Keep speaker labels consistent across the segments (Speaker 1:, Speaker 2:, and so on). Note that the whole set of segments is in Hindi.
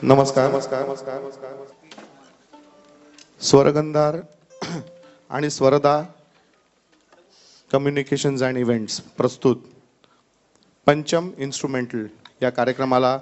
Speaker 1: नमस्कार. स्वरगंधार आणि स्वरदा कम्युनिकेशन्स अँड इव्हेंट्स प्रस्तुत पंचम इन्स्ट्रुमेंटल या कार्यक्रमाला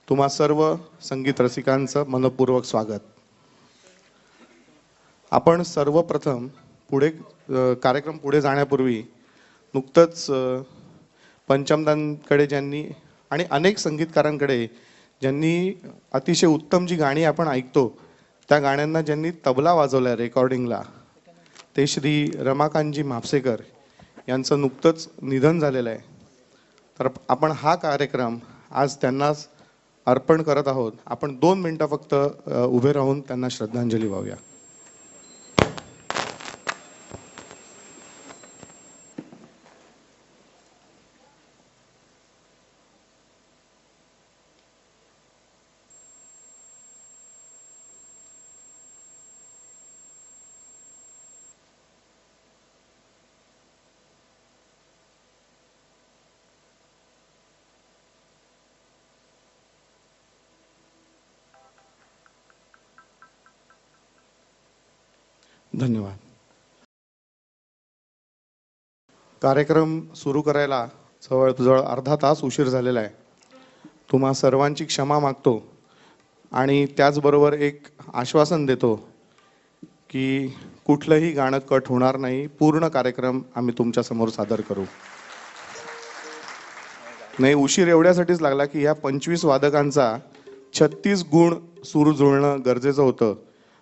Speaker 1: तुम्हा सर्व संगीत रसिकांचं मनपूर्वक स्वागत. आपण सर्वप्रथम कार्यक्रम पुढे जाण्यापूर्वी नुकतंच पंचमदांकडे ज्यांनी आणि अनेक संगीतकारांकडे ज्यांनी अतिशय उत्तम जी गाणी आपण ऐकतो त्या गाण्यांना ज्यांनी तबला वाजवला रेकॉर्डिंगला ते श्री रमाकांतजी म्हापसेकर यांचं नुकतंच निधन झालेलं आहे. तर आपण हा कार्यक्रम आज त्यांनाच अर्पण करत आहोत. आपण 2 मिनिटं फक्त उभे राहून त्यांना श्रद्धांजली वाहूया. धन्यवाद. कार्यक्रम सुरू करायला जवळजवळ अर्धा तास उशीर झालेला आहे. तुम्हा सर्वांची क्षमा मागतो आणि त्याचबरोबर एक आश्वासन देतो की कुठलंही गाणं कट होणार नाही. पूर्ण कार्यक्रम आम्ही तुमच्या समोर सादर करू. नाही, उशीर एवढ्यासाठीच लागला की ह्या 25 वादकांचा 36 गुण सूर जुळणं गरजेचं होतं,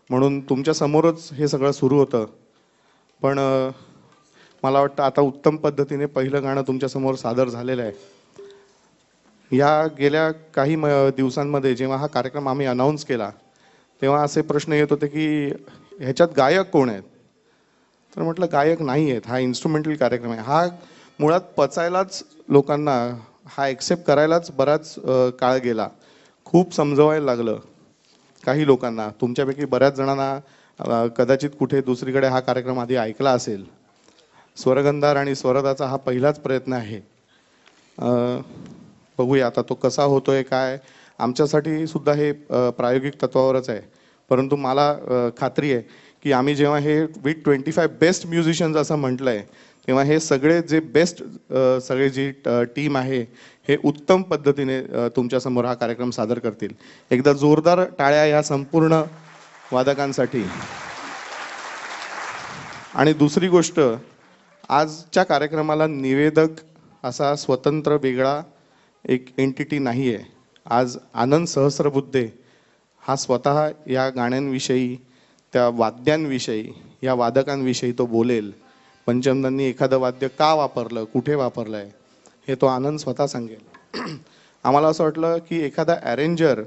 Speaker 1: म्हणून तुमच्या समोरच हे सगळं सुरू होतं. पण मला वाटतं आता उत्तम पद्धतीने पहिलं गाणं तुमच्या समोर सादर झालेलं आहे. या गेल्या काही दिवसांमध्ये जेव्हा हा कार्यक्रम आम्ही अनाऊन्स केला तेव्हा असे प्रश्न येत होते की ह्याच्यात गायक कोण आहेत. तर म्हटलं गायक नाही आहेत, हा इन्स्ट्रुमेंटल कार्यक्रम आहे. हा मुळात पचायलाच लोकांना, हा एक्सेप्ट करायलाच बराच काळ गेला. खूप समजवायला लागलं काही लोकांना. तुमच्यापैकी बऱ्याच जणांना कदाचित कुठे दुसरीकडे हा कार्यक्रम आधी ऐकला असेल. स्वरगंधार आणि स्वरदाचा हा पहिलाच प्रयत्न आहे. बघूया आता तो कसा होतोय काय. आमच्यासाठी सुद्धा हे प्रायोगिक तत्वावरच आहे, परंतु मला खात्री आहे की आम्ही जेव्हा हे विथ 25 बेस्ट म्युझिशियन्स असं म्हटलंय तेव्हा हे सगळे जे बेस्ट सगळे जी टीम आहे हे उत्तम पद्धतीने तुमच्यासमोर हा कार्यक्रम सादर करतील. एकदा जोरदार टाळ्या या संपूर्ण वादकांसाठी. आणि दुसरी गोष्ट, आजच्या कार्यक्रमाला निवेदक असा स्वतंत्र वेगळा एक एंटिटी नाही आहे. आज आनंद सहस्रबुद्धे हा स्वतः या गाण्यांविषयी, त्या वाद्यांविषयी, या वादकांविषयी तो बोलेल. पंचमदांनी एखादं वाद्य का वापरलं, कुठे वापरलं आहे हे तो आनंद स्वतः सांगेल. आम्हाला असं वाटलं की एखादा अरेंजर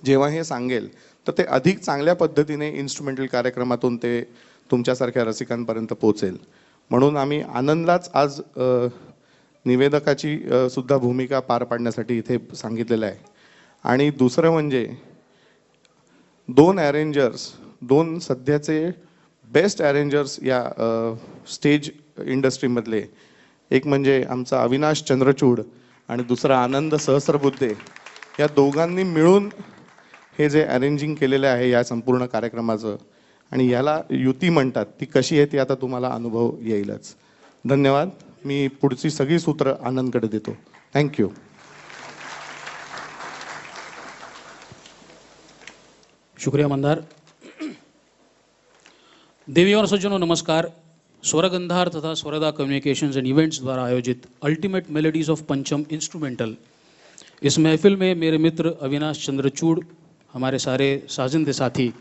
Speaker 1: जेव्हा हे सांगेल तर ते अधिक चांगल्या पद्धतीने इन्स्ट्रुमेंटल कार्यक्रमातून ते तुमच्यासारख्या रसिकांपर्यंत पोहोचेल. म्हणून आम्ही आनंदलाच आज निवेदकाची सुद्धा भूमिका पार पाडण्यासाठी इथे सांगितलेलं आहे. आणि दुसरं म्हणजे 2 अरेंजर्स, 2 सध्याचे बेस्ट अरेंजर्स या स्टेज इंडस्ट्रीमधले, एक म्हणजे आमचा अविनाश चंद्रचूड आणि दुसरा आनंद सहस्रबुद्धे, या दोघांनी मिळून हे जे अरेंजिंग केलेलं आहे या संपूर्ण कार्यक्रमाचं, आणि याला युती म्हणतात, ती कशी आहे ती आता तुम्हाला अनुभव येईलच. धन्यवाद. मी पुढची सगळी सूत्र आनंदकडे देतो. थँक्यू.
Speaker 2: शुक्रिया मंदार. देवी और सज्जनों नमस्कार. स्वरगंधार तथा स्वरदा कम्युनिकेशंस एंड इवेंट्स द्वारा आयोजित अल्टीमेट मेलोडीज ऑफ पंचम इंस्ट्रूमेंटल इस महफिल में मेरे मित्र अविनाश चंद्रचूड़, हमारे सारे साजिंदे साथी,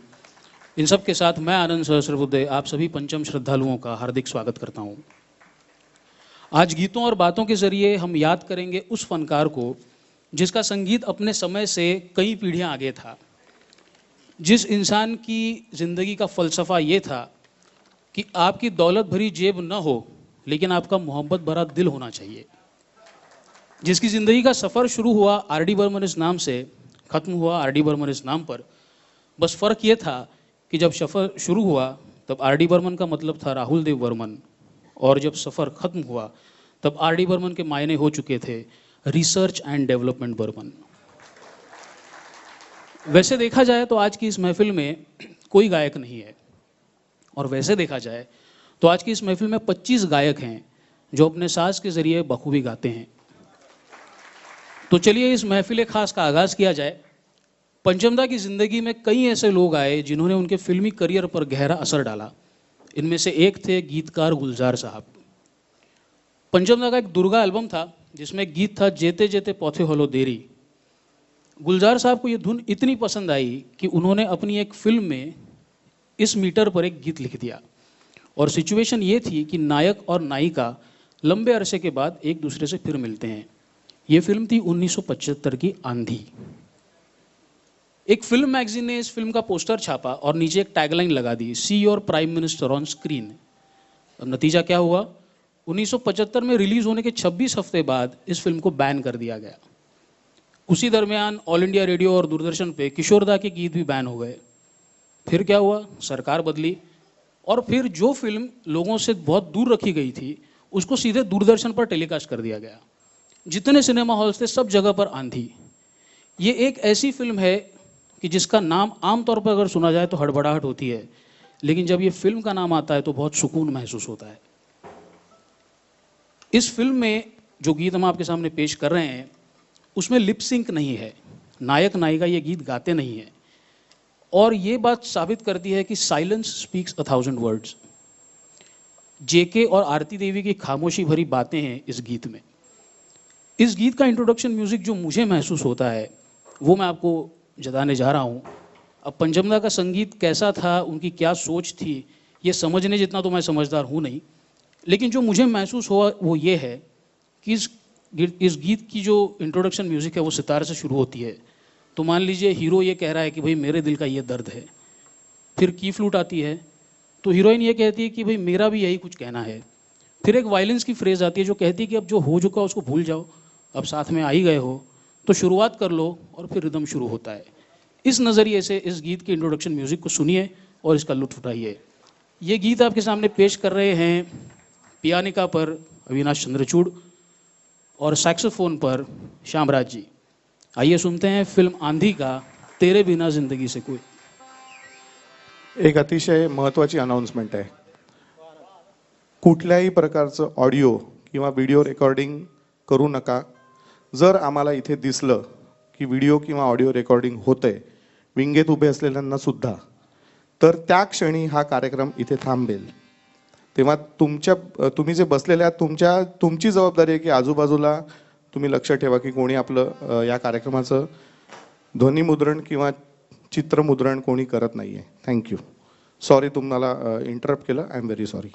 Speaker 2: इन सब के साथ मैं आनंद सहस्रबुद्धे आप सभी पंचम श्रद्धालुओं का हार्दिक स्वागत करता हूँ. आज गीतों और बातों के जरिए हम याद करेंगे उस फनकार को जिसका संगीत अपने समय से कई पीढ़ियाँ आगे था. जिस इंसान की ज़िंदगी का फ़लसफ़ा ये था कि आपकी दौलत भरी जेब न हो लेकिन आपका मोहब्बत भरा दिल होना चाहिए. जिसकी ज़िंदगी का सफ़र शुरू हुआ आर.डी. बर्मन इस नाम से, ख़त्म हुआ आर.डी. बर्मन इस नाम पर. बस फ़र्क ये था कि जब सफ़र शुरू हुआ तब आर.डी. बर्मन का मतलब था राहुल देव बर्मन, और जब सफ़र ख़त्म हुआ तब आर.डी. बर्मन के मायने हो चुके थे रिसर्च एंड डेवलपमेंट बर्मन. वैसे देखा जाए तो आज की इस महफिल में कोई गायक नहीं है, और वैसे देखा जाए तो आज की इस महफिल में 25 गायक हैं जो अपने साज के जरिए बखूबी गाते हैं। तो चलिए इस महफिल खास का आगाज़ किया जाए। पंचमदा की ज़िंदगी में कई ऐसे लोग आए जिन्होंने उनके फिल्मी करियर पर गहरा असर डाला। इनमें से एक थे गीतकार गुलजार साहब। पंचमदा का एक दुर्गा एल्बम था जिसमें एक गीत था जेते जेते पौथे होलो देरी। गुलजार साहब को ये धुन इतनी पसंद आई कि उन्होंने अपनी एक फिल्म में इस मीटर पर एक गीत लिख दिया, और सिचुएशन ये थी कि नायक और नायिका लंबे अरसे के बाद एक दूसरे से फिर मिलते हैं। ये फिल्म थी 1975 की आंधी। एक फिल्म मैगजीन ने इस फिल्म का पोस्टर छापा और नीचे एक टैगलाइन लगा दी, see your prime minister on screen. अब नतीजा क्या हुआ? 1975 में रिलीज होने के 26 हफ्ते बाद इस फिल्म को बैन कर दिया गया। उसी दरमियान ऑल इंडिया रेडियो और दूरदर्शन पे किशोरदा के गीत भी बैन हो गए। फिर क्या हुआ? सरकार बदली, और फिर जो फिल्म लोगों से बहुत दूर रखी गई थी उसको सीधे दूरदर्शन पर टेलीकास्ट कर दिया गया। जितने सिनेमा हॉल्स थे सब जगह पर आंधी। ये एक ऐसी फिल्म है कि जिसका नाम आमतौर पर अगर सुना जाए तो हड़बड़ाहट होती है, लेकिन जब ये फिल्म का नाम आता है तो बहुत सुकून महसूस होता है। इस फिल्म में जो गीत हम आपके सामने पेश कर रहे हैं उसमें लिप सिंक नहीं है, नायक नायिका ये गीत गाते नहीं हैं, और ये बात साबित करती है कि साइलेंस स्पीक्स 1000 वर्ड्स। जेके और आरती देवी की खामोशी भरी बातें हैं इस गीत में। इस गीत का इंट्रोडक्शन म्यूजिक जो मुझे महसूस होता है वो मैं आपको जताने जा रहा हूँ। अब पंचमदा का संगीत कैसा था, उनकी क्या सोच थी, ये समझने जितना तो मैं समझदार हूँ नहीं, लेकिन जो मुझे महसूस हुआ वो ये है कि इस गीत की जो इंट्रोडक्शन म्यूज़िक है वो सितार से शुरू होती है। तो मान लीजिए हीरो ये कह रहा है कि भाई मेरे दिल का ये दर्द है, फिर की फ्लूट आती है तो हीरोइन ये कहती है कि भाई मेरा भी यही कुछ कहना है, फिर एक वायलेंस की फ्रेज आती है जो कहती है कि अब जो हो चुका उसको भूल जाओ, अब साथ में आ ही गए हो तो शुरुआत कर लो, और फिर रिदम शुरू होता है। इस नज़रिए से इस गीत के इंट्रोडक्शन म्यूज़िक को सुनिए और इसका लुत्फ उठाइए। ये गीत आपके सामने पेश कर रहे हैं पियानिका पर अविनाश चंद्रचूड़ और सैक्सोफोन पर श्यामराज जी। आइए सुनते हैं फिल्म आंधी का तेरे बिना जिंदगी से कोई।
Speaker 1: एक अतिशय महत्त्वाची अनाउन्समेंट आहे। कुठल्याही प्रकारचं ऑडिओ किंवा व्हिडिओ रेकॉर्डिंग करू नका। जर आम्हाला इथे दिसलं की व्हिडिओ किंवा ऑडिओ रेकॉर्डिंग होतंय विंगेत उभे असलेल्यांना सुद्धा, तर त्या क्षणी हा कार्यक्रम इथे थांबेल। तेव्हा तुम्ही जे बसलेले आहात तुमची जबाबदारी आहे की आजूबाजूला तुम्ही लक्ष ठेवा की कोणी आपलं या कार्यक्रमाचं ध्वनिमुद्रण किंवा चित्रमुद्रण कोणी करत नाहीये। थँक्यू। सॉरी तुम्हाला इंटरप्ट केलं, आय एम व्हेरी सॉरी।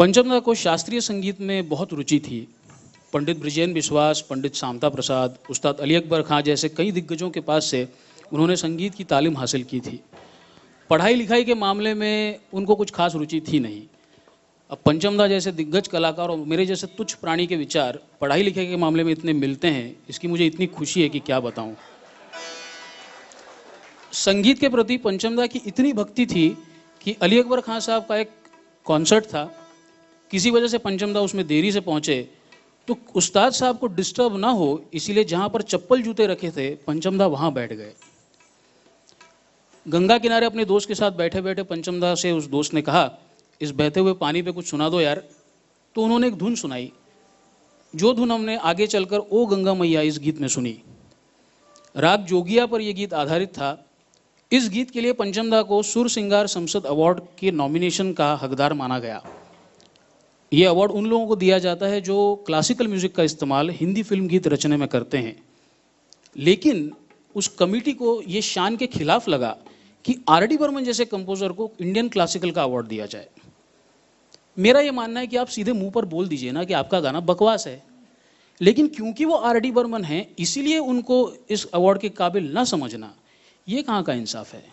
Speaker 2: पंचमदा को शास्त्रीय संगीत में बहुत रुचि थी। पंडित ब्रिजेन बिश्वास, पंडित शांता प्रसाद, उस्ताद अली अकबर खां जैसे कई दिग्गजों के पास से उन्होंने संगीत की तालीम हासिल की थी। पढ़ाई लिखाई के मामले में उनको कुछ खास रुचि थी नहीं। अब पंचमदा जैसे दिग्गज कलाकार और मेरे जैसे तुच्छ प्राणी के विचार पढ़ाई लिखाई के मामले में इतने मिलते हैं, इसकी मुझे इतनी खुशी है कि क्या बताऊं। संगीत के प्रति पंचमदा की इतनी भक्ति थी कि अली अकबर खां साहब का एक कॉन्सर्ट था, किसी वजह से पंचमदा उसमें देरी से पहुंचे, तो उस्ताद साहब को डिस्टर्ब ना हो इसीलिए जहां पर चप्पल जूते रखे थे पंचमदा वहां बैठ गए। गंगा किनारे अपने दोस्त के साथ बैठे बैठे पंचमदा से उस दोस्त ने कहा, इस बहते हुए पानी पे कुछ सुना दो यार। तो उन्होंने एक धुन सुनाई, जो धुन हमने आगे चलकर ओ गंगा मैया इस गीत में सुनी। राग जोगिया पर यह गीत आधारित था। इस गीत के लिए पंचमदा को सुर सिंगार संसद अवार्ड के नॉमिनेशन का हकदार माना गया। ये अवार्ड उन लोगों को दिया जाता है जो क्लासिकल म्यूजिक का इस्तेमाल हिंदी फिल्म गीत रचने में करते हैं। लेकिन उस कमेटी को ये शान के खिलाफ लगा कि आर.डी. बर्मन जैसे कंपोजर को इंडियन क्लासिकल का अवार्ड दिया जाए। मेरा ये मानना है कि आप सीधे मुंह पर बोल दीजिए ना कि आपका गाना बकवास है, लेकिन क्योंकि वो आर.डी. बर्मन हैं इसीलिए उनको इस अवार्ड के काबिल ना समझना, ये कहाँ का इंसाफ है।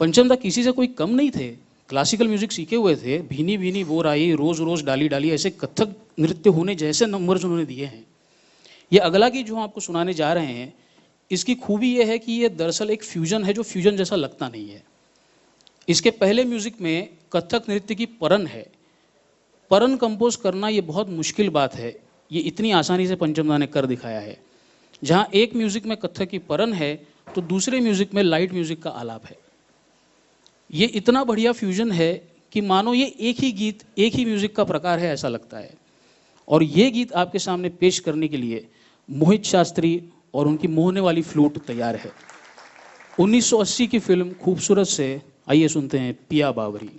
Speaker 2: पंचमदा किसी से कोई कम नहीं थे, क्लासिकल म्यूजिक सीखे हुए थे। भीनी भीनी बोर आई, रोज रोज डाली डाली, ऐसे कथक नृत्य होने जैसे नंबर्स उन्होंने दिए हैं। ये अगला गीत जो हम आपको सुनाने जा रहे हैं, इसकी खूबी ये है कि ये दरअसल एक फ्यूजन है जो फ्यूजन जैसा लगता नहीं है। इसके पहले म्यूजिक में कथक नृत्य की परन है। परन कंपोज करना ये बहुत मुश्किल बात है, ये इतनी आसानी से पंचमदा ने कर दिखाया है। जहाँ एक म्यूजिक में कथक की परन है तो दूसरे म्यूजिक में लाइट म्यूजिक का आलाप है। ये इतना बढ़िया फ्यूजन है कि मानो ये एक ही गीत, एक ही म्यूजिक का प्रकार है ऐसा लगता है। और ये गीत आपके सामने पेश करने के लिए मोहित शास्त्री और उनकी मोहने वाली फ्लूट तैयार है। 1980 की फिल्म खूबसूरत से आइए सुनते हैं पिया बावरी।